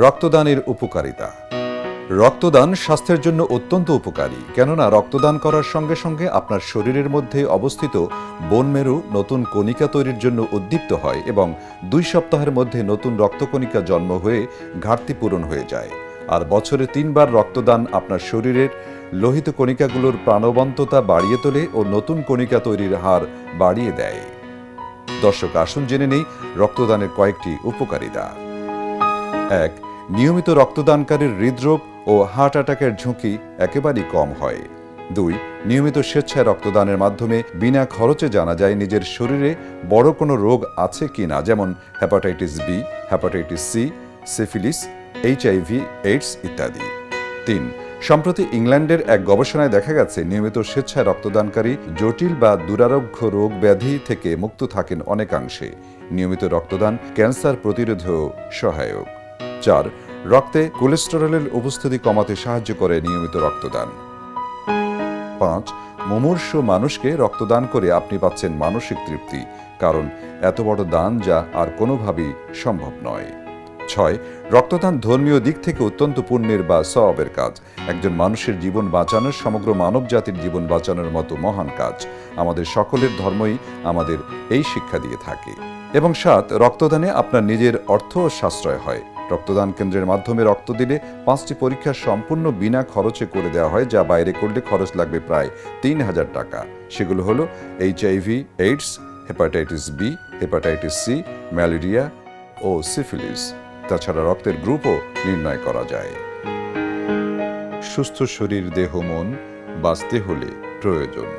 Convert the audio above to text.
রক্তদানের উপকারিতা। রক্তদান স্বাস্থ্যের জন্য অত্যন্ত উপকারী, কেননা রক্তদান করার সঙ্গে সঙ্গে আপনার শরীরের মধ্যে অবস্থিত বোন মেরু নতুন কণিকা তৈরির জন্য উদ্দীপ্ত হয় এবং 2 সপ্তাহের মধ্যে নতুন রক্তকণিকা জন্ম হয়ে ঘাটতি পূরণ হয়ে যায়। আর বছরে 3 বার রক্তদান আপনার শরীরের লোহিত কণিকাগুলোর প্রাণবন্ততা বাড়িয়ে তোলে ও নতুন কণিকা তৈরির হার বাড়িয়ে দেয়। দর্শক, আসুন জেনে নেই রক্তদানের কয়েকটি উপকারিতা। 1. নিয়মিত রক্তদানকারীর হৃদরোগ ও হার্ট অ্যাটাকের ঝুঁকি একেবারেই কম হয়। 2. নিয়মিত স্বেচ্ছায় রক্তদানের মাধ্যমে বিনা খরচে জানা যায় নিজের শরীরে বড় কোনো রোগ আছে কিনা, যেমন hepatitis B, hepatitis C, syphilis, HIV, AIDS ইত্যাদি। 3. সম্প্রতি ইংল্যান্ডের এক গবেষণায় দেখা গেছে নিয়মিত স্বেচ্ছায় রক্তদানকারী জটিল বা দুরারোগ্য রোগ ব্যাধি থেকে মুক্ত থাকেন অনেকাংশে। নিয়মিত রক্তদান ক্যান্সার প্রতিরোধেও সহায়ক। 4. রক্তে কোলেস্টেরলের উপস্থিতি কমাতে সাহায্য করে নিয়মিত রক্তদান। 5. মুমূর্ষু মানুষকে রক্তদান করে আপনি পাচ্ছেন মানসিক তৃপ্তি, কারণ এত বড় দান যা আর কোনোভাবেই সম্ভব নয়। 6. রক্তদান ধর্মীয় দিক থেকে অত্যন্ত পুণ্যের বা সওয়াবের কাজ। একজন মানুষের জীবন বাঁচানোর সমগ্র মানব জাতির জীবন বাঁচানোর মতো মহান কাজ। আমাদের সকলের ধর্মই আমাদের এই শিক্ষা দিয়ে থাকে। এবং 7. রক্তদানে আপনার নিজের অর্থ সাশ্রয় হয়। রক্তদান কেন্দ্রের মাধ্যমে রক্ত দিলে 5টি পরীক্ষা সম্পূর্ণ বিনা খরচে করে দেওয়া হয়, যা বাইরে করলে খরচ লাগবে প্রায় 3000 টাকা। সেগুলো হলো HIV, AIDS, hepatitis B, hepatitis C, malaria ও সিফিলিস। তাছাড়া রক্তের গ্রুপও নির্ণয় করা যায়। সুস্থ শরীর, দেহ, মন বাঁচতে হলে প্রয়োজন।